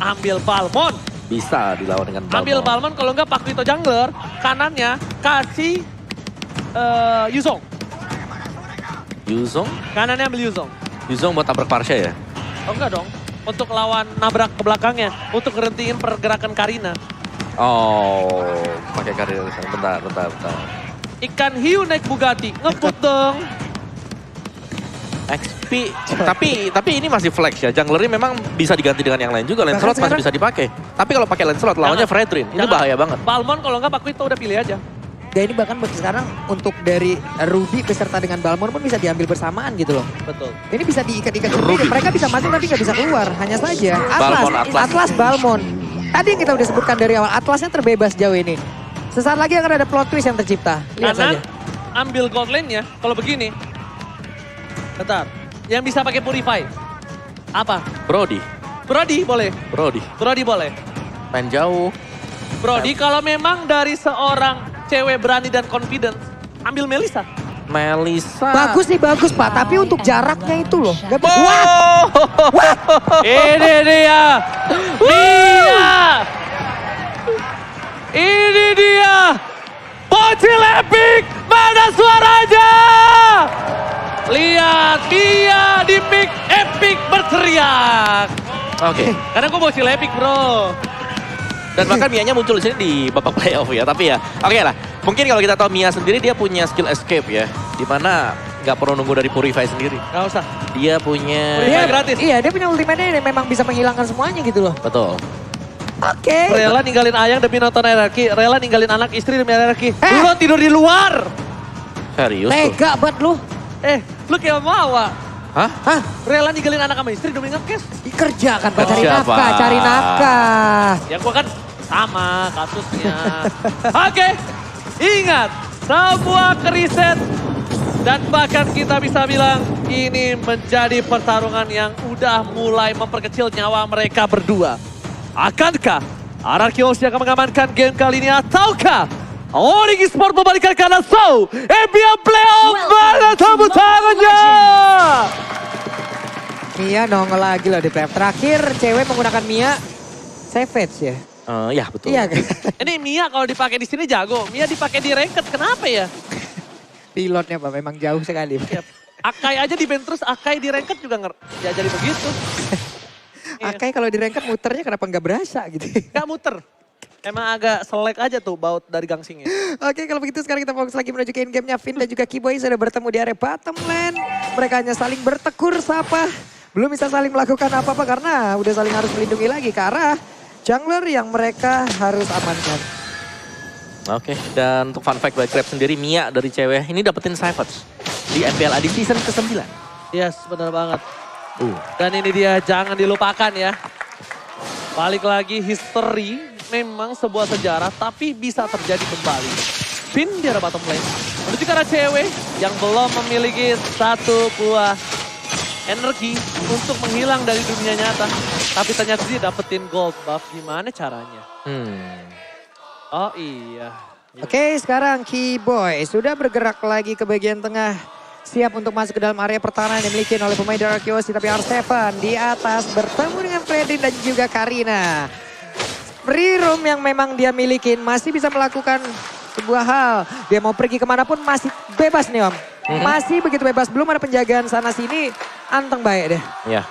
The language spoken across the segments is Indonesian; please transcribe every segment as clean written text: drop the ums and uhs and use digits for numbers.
ambil Balmon. Bisa dilawan dengan Balmon. Ambil Balmon, kalau enggak Pakuito jungler, kanannya kasih Yuzong. Yuzong? Kanannya ambil Yuzong. Yuzong buat tabrak Parsha ya? Oh enggak dong, untuk lawan nabrak ke belakangnya, untuk ngerentiin pergerakan Karina. Oh, pakai karir. Bentar. Ikan hiu naik Bugatti, ngebut dong. XP, tapi ini masih flex ya. Junglernya memang bisa diganti dengan yang lain juga. Lancelot masih bisa dipakai. Tapi kalau pakai Lancelot lawannya Fredrin, ini bahaya banget. Balmon kalau enggak Pakuito udah pilih aja. Dan ini bahkan sekarang untuk dari Ruby beserta dengan Balmon pun bisa diambil bersamaan gitu loh. Betul. Ini bisa diikat-ikat sendiri. Mereka bisa masuk tapi nggak bisa keluar. Hanya saja Atlas Balmon. Tadi yang kita udah sebutkan dari awal, Atlasnya terbebas jauh ini. Sesaat lagi akan ada plot twist yang tercipta. Lihat Kanan, saja. ambil gold lane-nya. Kalau begini. Bentar. Yang bisa pakai Purify. Apa? Brody boleh. Brody boleh. main jauh. Brody kalau memang dari seorang cewek berani dan confident, ambil Melissa. Bagus nih, bagus Pak. Tapi untuk jaraknya itu loh. Gak bisa. Ini dia. Ini dia. Bocil Epic. Mana suaranya? Lihat dia di mic Epic berteriak. Oke. Karena gue Bocil Epic bro. Dan bahkan Mia-nya muncul di sini di babak playoff ya. Tapi ya, oke lah. Mungkin kalau kita tahu Mia sendiri dia punya skill escape ya. Dimana nggak perlu nunggu dari Purify sendiri. Gak usah. Dia punya... Purify gratis. Iya, dia punya ultimate-nya yang memang bisa menghilangkan semuanya gitu loh. Betul. Oke. Rela ninggalin ayang demi nonton hierarki. Rela ninggalin anak istri demi hierarki. Lu tidur di luar. Serius tuh. Tega banget lu. Lu kayak Mawa. Hah? Rela ninggalin anak sama istri demi ngekes. Kerja kan Pak, cari Kerja, nafkah, Pak. cari nafkah. Ya gua kan sama kasusnya. Oke, ingat semua keriset dan bahkan kita bisa bilang ini menjadi pertarungan yang udah mulai memperkecil nyawa mereka berdua. Akankah Anarkios yang akan mengamankan game kali ini ataukah Onyx Esports membalikan kanan so NBA Playoff mana tepuk tangannya? Mia nongol lagi loh di playoff. Terakhir cewek menggunakan Mia Savage ya. Ya betul. Iya kan? Ini Mia kalau dipakai di sini jago, Mia dipakai di ranked kenapa ya? Pilotnya Pak memang jauh sekali. Akai aja di ban terus, Akai di ranked juga ya jadi begitu. Akai kalau di ranked muternya kenapa nggak berasa gitu. Gak muter. Emang agak selek aja tuh baut dari gangsingnya. Oke, kalau begitu sekarang kita fokus lagi menuju ke in-game-nya. Finn dan juga Kiboy sudah bertemu di area bottom lane. Mereka hanya saling bertekur sapa. Belum bisa saling melakukan apa-apa karena udah saling harus melindungi lagi ke arah jungler yang mereka harus amankan. Oke, dan untuk fun fact by Crab sendiri, Mia dari cewek ini dapetin Savage di MPL di season ke-9. Yes, benar banget. Dan ini dia, jangan dilupakan ya. Balik lagi, history memang sebuah sejarah, tapi bisa terjadi kembali. Finn di arah bottom lane, menuju ke arah cewek yang belum memiliki satu buah energi untuk menghilang dari dunia nyata. Tapi ternyata dia dapetin gold buff, gimana caranya? Oh iya. Oke, sekarang Kiboy sudah bergerak lagi ke bagian tengah. Siap untuk masuk ke dalam area pertahanan yang dimiliki oleh pemain Dark Yoshi. Tapi R7 di atas bertemu dengan Fredrin dan juga Karina. Free room yang memang dia milikin masih bisa melakukan sebuah hal. Dia mau pergi kemanapun masih bebas nih Om. Masih begitu bebas, belum ada penjagaan sana sini. Anteng baik deh. Ya.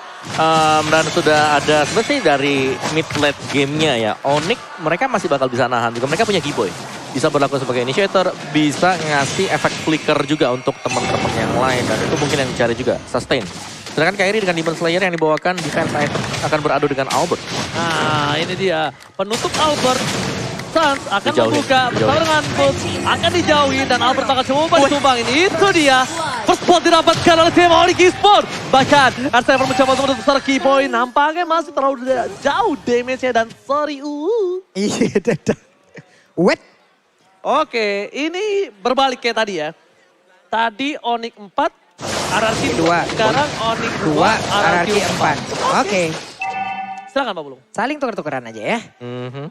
Dan sudah ada sebenarnya dari mid late gamenya ya. Onyx mereka masih bakal bisa nahan juga. Mereka punya Kiboy. Bisa berlaku sebagai initiator, bisa ngasih efek flicker juga untuk teman-teman yang lain. Dan itu mungkin yang dicari juga, sustain. Sedangkan Kairi dengan Demon Slayer yang dibawakan defense item akan beradu dengan Albert. Nah ini dia, penutup Albert. Sans akan membuka bersama dengan Boots, akan dijauhi dan Albert akan coba disumbangin. Itu dia, first spot didapatkan oleh tim Onyx Esports. Bahkan R7 mencoba untuk menutup secara Kiboy, nampaknya masih terlalu jauh damage-nya dan sorry. Iya, wet. Oke, ini berbalik kayak tadi ya. Tadi Onyx 4, RRQ 2. Sekarang Onyx 2, RRQ 4. Oke. Silakan Pak Bulung. Saling tuker-tukeran aja ya.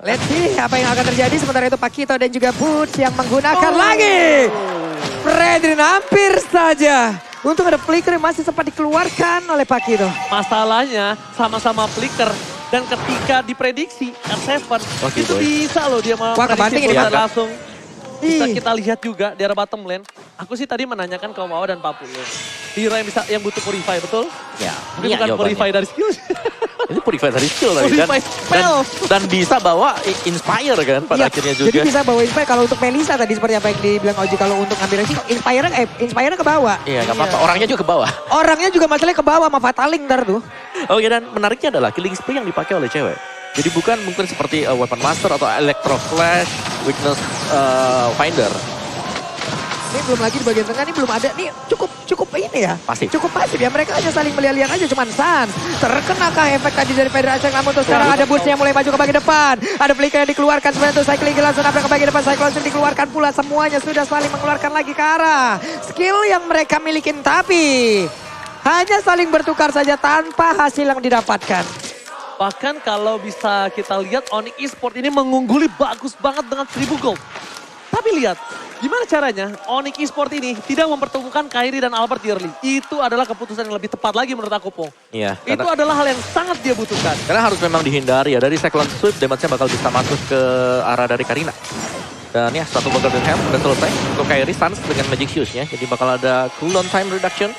Let's see apa yang akan terjadi. Sementara itu Pakito dan juga Boots yang menggunakan lagi. Fredrin hampir saja. Untung ada flicker yang masih sempat dikeluarkan oleh Pakito. Masalahnya sama-sama flicker. Dan ketika diprediksi R7 Oke, itu boy. bisa loh dia Wah, kebanting ini, buat Bang. langsung. Bisa Ih. kita lihat juga di arah bottom lane. Aku sih tadi menanyakan ke Mawa dan Papul. Hero yang butuh purify, betul? Ya, Tapi Mia bukan jawabannya. purify dari skill. Ini purify dari skill tadi kan. Purify spell. Dan bisa bawa inspire kan pada Iya, akhirnya juga. Jadi bisa bawa Inspire kalau untuk Melisa tadi seperti apa yang dibilang Oji, kalau untuk ngambil resiko Inspire ke bawah. Iya, nggak apa-apa. Orangnya juga ke bawah. Orangnya juga masalahnya ke bawah sama Fataling ntar tuh. Oke, dan menariknya adalah killing spree yang dipakai oleh cewek. Jadi bukan mungkin seperti Weapon Master atau Electro Flash, Weakness Finder. Ini belum lagi di bagian tengah, ini belum ada. Nih cukup ini ya. Pasif. Cukup pasif ya. Mereka hanya saling melihat-lihat aja. Cuman San. Terkenakah efek tadi dari Federasi? Namun untuk sekarang ada Boots yang mulai maju ke bagian depan. Ada flicker yang dikeluarkan. Sebenarnya untuk Cycling langsung nabrak ke bagian depan. Cyclone dikeluarkan pula. Semuanya sudah saling mengeluarkan lagi ke arah skill yang mereka milikin. Tapi hanya saling bertukar saja tanpa hasil yang didapatkan. Bahkan kalau bisa kita lihat Onyx Esports ini mengungguli bagus banget dengan 1000 gold. Tapi lihat, gimana caranya Onyx Esports ini tidak mempertemukan Kairi dan Albert di early. Itu adalah keputusan yang lebih tepat lagi menurut aku, Po. Iya. Itu adalah hal yang sangat dia butuhkan. Karena harus memang dihindari ya. Dari Cyclone Sweep, damage-nya bakal bisa masuk ke arah dari Karina. Dan ya, satu Golden Hand udah selesai. Untuk Kairi, Sans dengan Magic Shoes-nya. Jadi bakal ada cooldown time reduction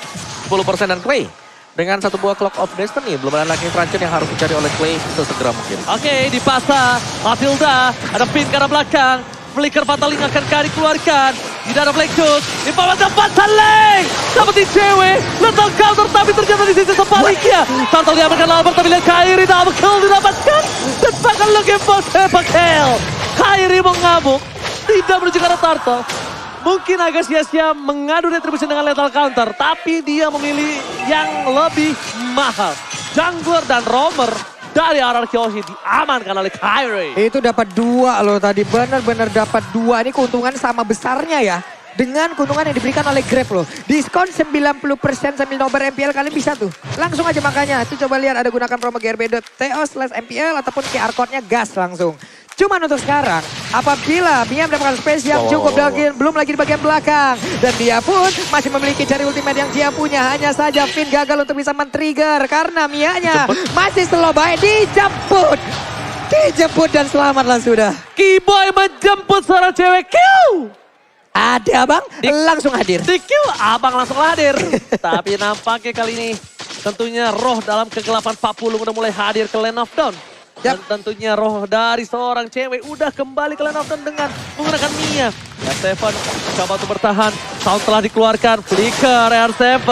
10% dan Clay. Dengan satu buah Clock of Destiny, belum ada lagi Franchen yang harus dicari oleh Clay sesegera mungkin. Oke, dipasang. Matilda, ada pin ke arah belakang. Flicker Fataling akan Kari keluarkan. Tidak ada Black Tooth. Di bawah Fataling. Dapetin cewek. Lethal counter, tapi ternyata di sisi sebaliknya. Turtle diamankan Albert, tapi lihat Kairi double kill didapatkan. Dan bakal lagi sepak kill. Kairi mengamuk. Tidak menuju ke arah Turtle. Mungkin agak sia-sia mengadu retribusi dengan lethal counter. Tapi dia memilih yang lebih mahal. Jungler dan roamer dari RRQ Hoshi diamankan oleh Kairi. Itu dapat 2 loh tadi. Benar-benar dapat 2. Ini keuntungan sama besarnya ya. Dengan keuntungan yang diberikan oleh Grab loh. Diskon 90% sambil nobar MPL kalian bisa tuh. Langsung aja makanya. Itu coba lihat ada gunakan promo grb.to/MPL ataupun QR code-nya gas langsung. Cuman untuk sekarang, apabila Mia mendapatkan space yang cukup belum lagi di bagian belakang. Dan dia pun masih memiliki jari ultimate yang dia punya. Hanya saja Finn gagal untuk bisa men-trigger. Karena Mianya masih slow by. Dijemput dan selamatlah sudah. Keyboy menjemput seorang cewek kill. Ada abang, langsung hadir. Di kill, abang langsung hadir. Tapi nampaknya kali ini tentunya roh dalam kegelapan Pak Pulung udah mulai hadir ke Lane of Dawn. Dan tentunya roh dari seorang cewek udah kembali ke Lane of Dawn dengan menggunakan Mia. R7 coba untuk bertahan. Sound telah dikeluarkan. Flicker R7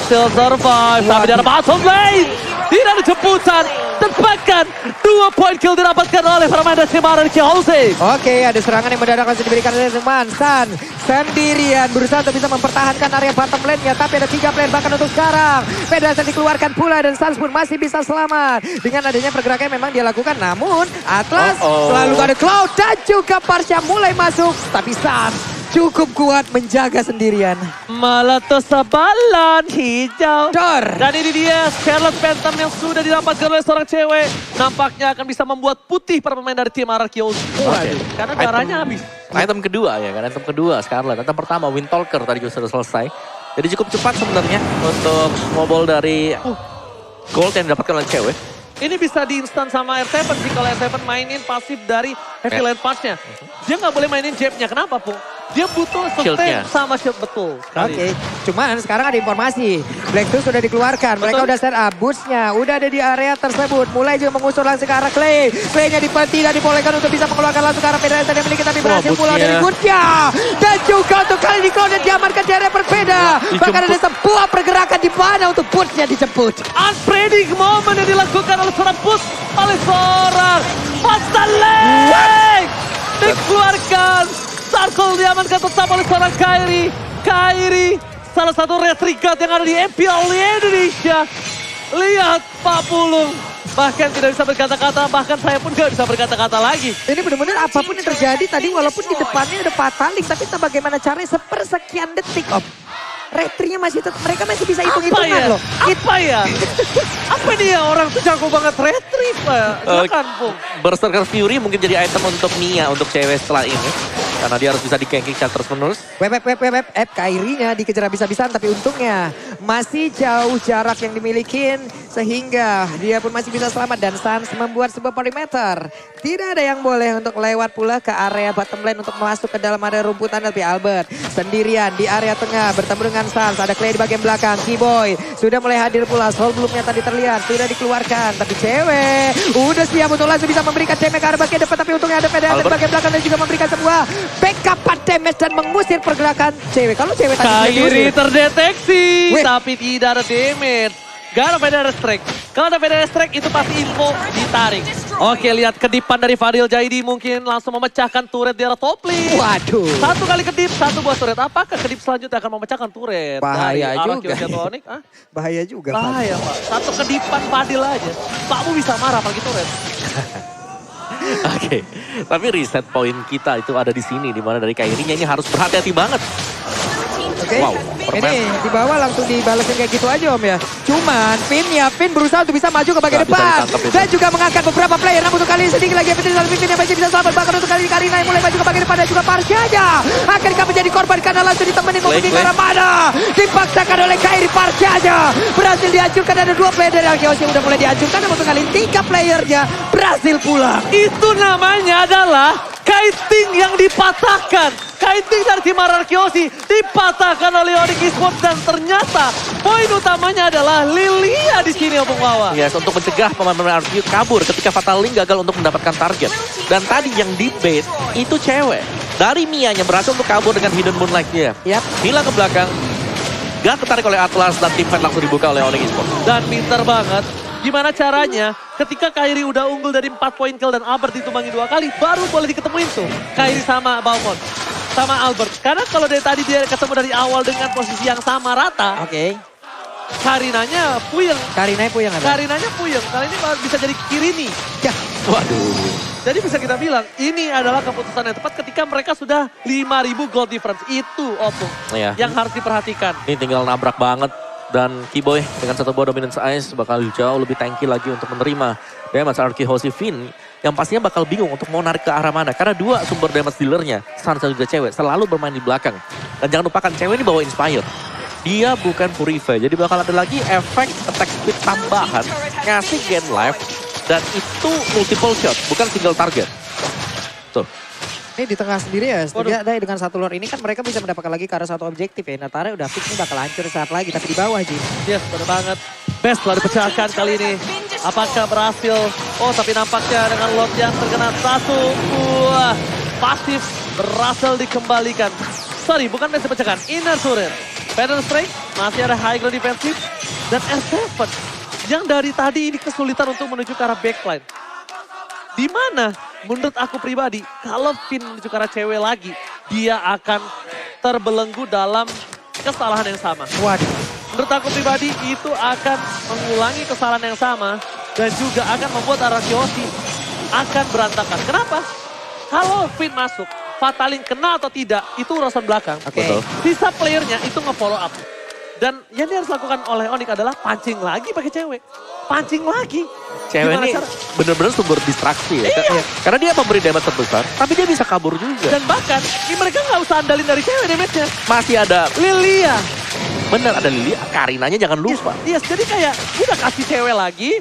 still survive. Tapi di arah bottom lane. Tidak ada jemputan. Dan bahkan 2 poin kill didapatkan oleh pemain dari tim RRQ Hoshi. Oke, ada serangan yang mendadak langsung diberikan oleh Mansan. Sendirian berusaha untuk bisa mempertahankan area bottom lane-nya. Tapi ada 3 player bahkan untuk sekarang. Pedasan dikeluarkan pula dan Sans pun masih bisa selamat. Dengan adanya pergerakan yang memang dia lakukan. Namun Atlas selalu ada Cloud dan juga Parsha mulai masuk. Tapi Sans cukup kuat menjaga sendirian. Meletus balon hijau. Dor. Dan ini dia Scarlet Phantom yang sudah didapatkan oleh seorang cewek. Nampaknya akan bisa membuat putih para pemain dari tim RRQ. Karena darahnya habis. Item kedua ya kan, item kedua Scarlet. Item pertama Windtalker tadi juga sudah selesai. Jadi cukup cepat sebenarnya untuk snowball dari gold yang didapatkan oleh cewek. Ini bisa diinstan sama R7 sih kalau R7 mainin pasif dari Heavy Land Punch-nya. Dia nggak boleh mainin jab-nya. Kenapa, Po? Dia butuh Shield-nya. sustain sama shield, betul. Oke, cuman sekarang ada informasi. Black Tooth sudah dikeluarkan. Mereka udah set up boots-nya. Udah ada di area tersebut. Mulai juga mengusur langsung ke arah Clay. Clay-nya tidak dibolehkan untuk bisa mengeluarkan langsung ke arah Federasi yang dimiliki. Tapi berhasil pula dari boots-nya. Dan juga untuk kali ini Cloud diamankan di area berbeda. Bahkan ada sebuah pergerakan di mana untuk boots-nya dijemput. Unpredictable moment yang dilakukan oleh seorang boots oleh seorang Fataling. Dikeluarkan. Circle diamankan tetap oleh seorang Kairi. Kairi, salah satu retri god yang ada di MPL Indonesia. Lihat Pak Pulung. Bahkan tidak bisa berkata-kata, bahkan saya pun gak bisa berkata-kata lagi. Ini benar-benar apapun yang terjadi tadi walaupun di depannya ada Fataling. Tapi entah bagaimana caranya sepersekian detik Om. Retrinya masih tetap, mereka masih bisa hitung-hitungan loh. Apa ya? Apa dia orang tuh jago banget retri Pak. Silakan Pung. Berserker Fury mungkin jadi item untuk Mia, untuk cewek setelah ini. Karena dia harus bisa di-ganking secara terus-menerus. Kairinya dikejar habis-habisan tapi untungnya masih jauh jarak yang dimiliki sehingga dia pun masih bisa selamat dan Sans membuat sebuah perimeter. Tidak ada yang boleh untuk lewat pula ke area bottom lane untuk masuk ke dalam area rumputan tapi Albert sendirian di area tengah bertemu dengan Sans. Ada Clay di bagian belakang, Keyboy sudah mulai hadir pula. Soul belumnya tadi terlihat sudah dikeluarkan tapi cewek udah siap untuk langsung bisa memberikan damage ke arah bagian depan tapi untungnya ada PDA di bagian belakang dan juga memberikan sebuah backupan damage dan mengusir pergerakan cewek. Kalau cewek tadi sudah Kairi diusir. terdeteksi, Wih. tapi tidak ada damage. Gak ada PDR strike. Kalau ada PDR strike itu pasti info ditarik. Oke, lihat kedipan dari Fadil Jaidi mungkin langsung memecahkan turret di arah top lane. Waduh. Satu kali kedip, satu buah turret. Apakah kedip selanjutnya akan memecahkan turret? Bahaya dari juga. Atonik? Ah, Bahaya juga. bahaya, Pak. Satu kedipan Fadil aja. Pakmu bisa marah apalagi turret. Oke, tapi reset point kita itu ada di sini. Dimana dari Kairinya ini harus berhati-hati banget. Oke, Wow, ini di bawah langsung dibalesin kayak gitu aja Om ya. Cuman Finn berusaha untuk bisa maju ke bagian Nggak bisa depan. ditangkap itu. Dan juga mengangkat beberapa player. Namun untuk kali ini sedikit lagi Finn yang masih bisa selamat. Bahkan untuk kali ini Karina yang mulai maju ke bagian depan. Dan juga Parsiaja akhirnya menjadi korban karena langsung ditemenin mobil di arah mana. Dipaksakan oleh Kairi Parsiaja. Berhasil dihancurkan. Ada 2 player dari Arkeos yang udah mulai dihancurkan. Namun untuk kali ini 3 playernya berhasil pulang. Itu namanya adalah kiting yang dipatahkan. Kiting dari tim Arkeosi dipatahkan oleh Onyx Esports dan ternyata poin utamanya adalah Lilia di sini Opung Wawa. Yes, untuk mencegah pemain-pemain RQ kabur ketika Fatal Link gagal untuk mendapatkan target. Dan tadi yang di bait itu cewek. Dari Mianya berhasil untuk kabur dengan Hidden Moonlight-nya. Yap. Hilang ke belakang. Gak ketarik oleh Atlas dan tim fight langsung dibuka oleh Onyx Esports. Dan pinter banget. Gimana caranya ketika Kairi udah unggul dari 4 poin kill dan Albert ditumbangi 2 kali baru boleh diketemuin tuh Kairi sama Balmond sama Albert. Karena kalau dari tadi dia ketemu dari awal dengan posisi yang sama rata, Oke. Karinanya puyeng. Karinanya puyeng ada. Karinanya puyeng. Kali ini bisa jadi Kirini. Ya. Waduh. Jadi bisa kita bilang ini adalah keputusan yang tepat ketika mereka sudah 5.000 gold difference. Itu Opung Iya. yang harus diperhatikan. Ini tinggal nabrak banget. Dan Keyboy dengan satu buah dominance ice bakal jauh lebih tanky lagi untuk menerima damage Arkehosi Finn. Yang pastinya bakal bingung untuk mau narik ke arah mana. Karena 2 sumber damage dealernya, Sans dan juga cewek, selalu bermain di belakang. Dan jangan lupakan cewek ini bawa Inspire. Dia bukan Purify, jadi bakal ada lagi efek attack speed tambahan. Ngasih gain life, dan itu multiple shot, bukan single target. Tuh. Ini di tengah sendiri ya, Waduh. setidaknya dengan satu lore ini kan mereka bisa mendapatkan lagi ke arah satu objektif ya. Natare udah fix ini bakal hancur saat lagi, tapi di bawah Ji. Yes, benar banget. Best telah dipecahkan kali ini. Apakah berhasil? Oh, tapi nampaknya dengan lot yang terkena satu buah pasif berhasil dikembalikan. Sorry, bukan best dipecahkan. Inner turret. Pattern strike, masih ada high ground defensive. Dan R7 yang dari tadi ini kesulitan untuk menuju ke arah backline. Di mana menurut aku pribadi, kalau Finn menuju ke arah cewek lagi, dia akan terbelenggu dalam kesalahan yang sama. Waduh. Menurut aku pribadi itu akan mengulangi kesalahan yang sama dan juga akan membuat Arkeosi akan berantakan. Kenapa? Kalau Finn masuk, Fatalin kena atau tidak, itu urusan belakang. Oke. Betul. Sisa playernya itu nge-follow up. Dan yang dia harus lakukan oleh Onyx adalah pancing lagi pakai cewek. Pancing lagi. Cewek Gimana ini cara- bener-bener sumber distraksi ya. Iya. Karena dia memberi damage terbesar, tapi dia bisa kabur juga. Dan bahkan mereka nggak usah andalin dari cewek damage-nya. Masih ada, Lilia. bener ada Lily, Karinanya jangan lupa. Yes, jadi kayak udah kasih cewek lagi.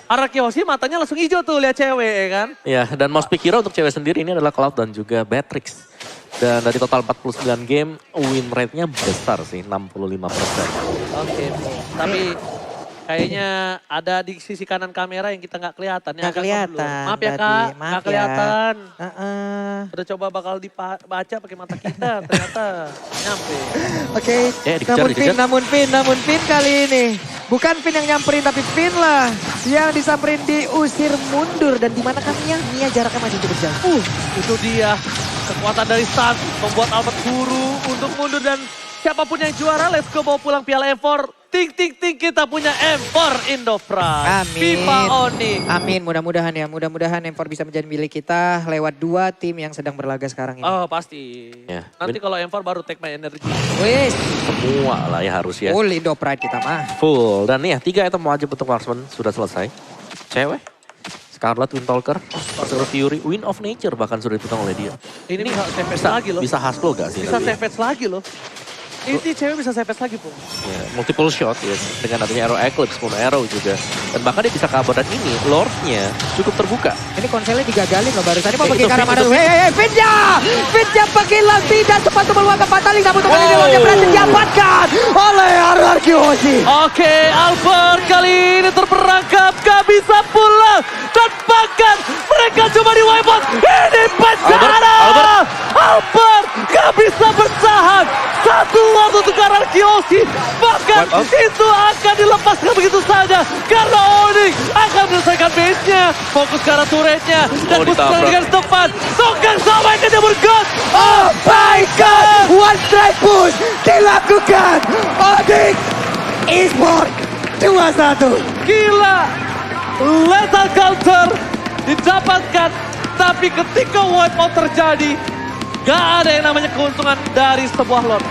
Arkeosi matanya langsung hijau tuh lihat cewek ya kan. Ya, dan most pick hero untuk cewek sendiri ini adalah Cloud dan juga Beatrix. Dan dari total 49 game, win rate-nya besar sih, 65%. Oke, tapi kayaknya ada di sisi kanan kamera yang kita nggak kelihatan. Nggak agak kelihatan ngeblur. Maaf ya tadi, Kak, maaf nggak ya. kelihatan. Heeh. Udah coba bakal dibaca pakai mata kita, ternyata nyampe. Oke, dikejar, dikejar. namun Finn kali ini. Bukan Finn yang nyamperin, tapi Finn lah yang disamperin diusir mundur. Dan di mana kan Mia jaraknya masih cukup jauh. Itu dia kekuatan dari Sun membuat Albert guru untuk mundur dan siapapun yang juara, let's go bawa pulang piala M4. Ting ting ting kita punya M4 Indofrance. Amin. FIFA Onyx. Amin, mudah-mudahan ya. Mudah-mudahan M4 bisa menjadi milik kita lewat 2 tim yang sedang berlaga sekarang ini. Oh pasti. Ya, Nanti kalau M4 baru take my energy. Wis, Semua lah ya harus ya. full Indo Pride kita mah. Full. Dan nih ya, 3 item wajib untuk marksman sudah selesai. Cewek, Scarlet Windtalker, Sorcerer Fury, Wind of Nature bahkan sudah dipegang oleh dia. Ini bisa savage lagi loh. Bisa hustle gak sih? Bisa nanti? savage lagi loh. Ini cewek bisa savage lagi, Pung. Ya, multiple shot ya, dengan adanya Arrow Eclipse, Moon Arrow juga. Dan bahkan dia bisa kabur, dan ini Lord-nya cukup terbuka. Ini konselnya digagalin loh barusan. Ini mau Eh, pergi itu ke arah Fit, mana? itu Hei, Fitja! Fitja pakai lang tidak sempat meluangkan Fatali. Namun kembali Oh. dia berhasil diamankan oleh Ararkiosi. Oke, Albert kali ini terperangkap, gak bisa pulang. Dan bahkan mereka cuma di wipeout. Ini bencana! Albert gak bisa bertahan. Satu waktu untuk Ararkiosi. Bahkan Wipeout. itu akan dilepaskan begitu saja. Karena Onyx akan menyelesaikan base-nya. Fokus ke arah turretnya. Dan Oh, pusat ditabrak. dengan Stefan. Songkang sama yang dia bergot. Oh my God! One strike push dilakukan. Onyx Esports 2-1. Gila. Lethal counter didapatkan. Tapi ketika wipeout terjadi, gak ada yang namanya keuntungan dari sebuah Lord.